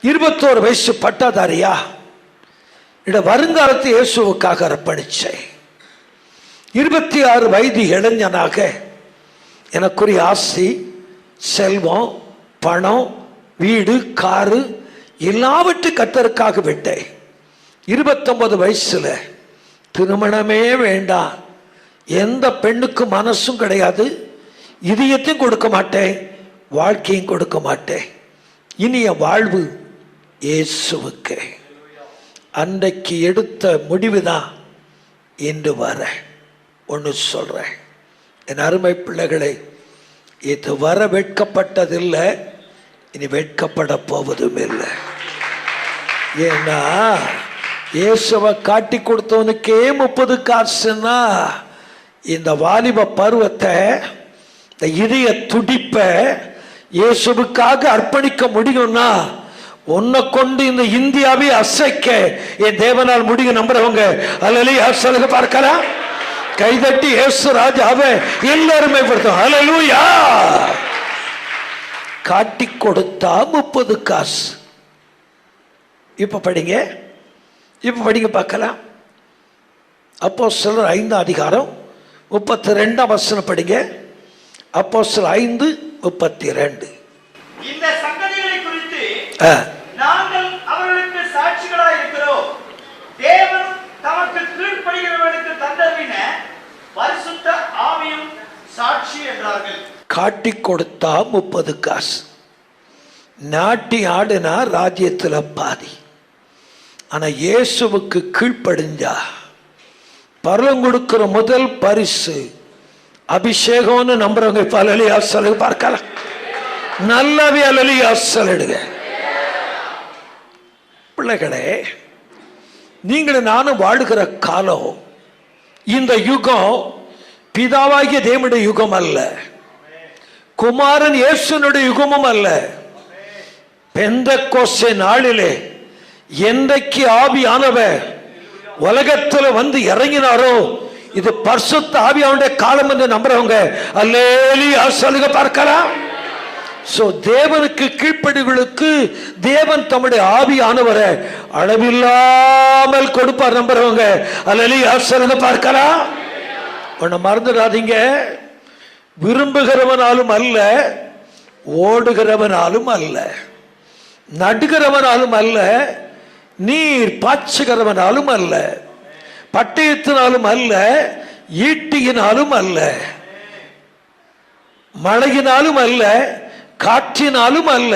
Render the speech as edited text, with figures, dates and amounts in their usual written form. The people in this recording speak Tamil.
21 வயசு பட்டாதாரியா இட வருங்காலத்தை இயேசுவுக்காக அர்ப்பணிச்சேன். 26 வயது இளைஞனாக எனக்குரிய ஆஸ்தி, செல்வம், பணம், வீடு, காரு எல்லாவற்றையும் கர்த்தருக்காக விட்டேன். 29 வயசுல திருமணமே வேண்டாம், எந்த பெண்ணுக்கு மனசும் கிடையாது, இதயத்தையும் கொடுக்க மாட்டேன், வாழ்க்கையும் கொடுக்க மாட்டேன், இனி என் வாழ்வு இயேசுவுக்கு. அன்றைக்கு எடுத்த முடிவு தான் இன்று வர. ஒன்று சொல்றேன், என் அருமை பிள்ளைகளை, இது வர வெட்கப்பட்டதில்லை, இனி வெட்கப்பட போவதும் இல்லை. ஏன்னா இயேசுவை காட்டி கொடுத்தவனுக்கே 30 காசுன்னா இந்த வாலிப பருவத்தை, இந்த இதய துடிப்ப இயேசுவுக்காக அர்ப்பணிக்க முடியும்னா உன்னை கொண்டு இந்த இந்தியாவை அசைக்க என் தேவனால் முடியும். நம்புறவங்க அல்லேலூயா சொல்லுங்க பார்க்கலாம். கைதட்டி இயேசு ராஜாவை எல்லாருமே படுத்தும். அல்லேலூயா. காட்டி கொடுத்தா 30 காசு. இப்ப படிங்க, இப்ப படிங்க பார்க்கலாம். அப்போஸ்தலர் 5 அதிகாரம் 32 வசனம் படிங்க. அப்போஸ்தலர் 5:32. இந்த சங்கதிகளை குறித்து நாங்கள் அவர்களுக்கு சாட்சிகளாய் இருக்கிறோம். தேவன் தமக்கு கீழ்ப்படுகிறவர்களுக்கு தந்தருளின பரிசுத்த ஆவியும் சாட்சி என்றார்கள். காட்டி கொடுத்தா 30 காசு. நாட்டி ஆடுனா ராஜ்யத்துல பாதி. ஆனா இயேசுவுக்கு கீழ்ப்படிஞ்சா பரலோகம் கொடுக்கிற முதல் பரிசு அபிஷேகம்னு நம்புறவங்க இப்ப அல்லேலூயா சொல்லுங்க பார்க்கலாம். நல்லாவே அல்லேலூயா சொல்லுங்க. பிள்ளைகளே, நீங்களும் நானும் வாழுகிற காலம், இந்த யுகம் பிதாவாகிய தேவனுடைய யுகம் அல்ல, குமாரன் இயேசுனுடைய யுகமும் அல்ல. பெந்தெக்கோஸ்தே நாளிலே என்றைக்கு ஆவியானவர் உலகத்துல வந்து இறங்கினாரோ இது பரிசுத்த ஆவியானுடைய காலம் என்று நம்புறவங்க அல்லேலூயா சொல்லுங்க பார்க்கலாம். சோ தேவனுக்கு கீழ்ப்படிகளுக்கு தேவன் தம்முடைய ஆவியானவரை அளவில்லாமல் கொடுப்பார். நம்புறவங்க அல்லேலூயா சொல்லுங்க பார்க்கலாம். ஒன்ன மறந்துடாதீங்க, விரும்புகிறவனாலும் அல்ல, ஓடுகிறவனாலும் அல்ல, நடுகிறவனாலும் அல்ல, நீர் பாய்ச்சுகிறவனாலும் அல்ல, பட்டயத்தினாலும் அல்ல, ஈட்டியினாலும் அல்ல, மழையினாலும் அல்ல, காற்றினாலும் அல்ல.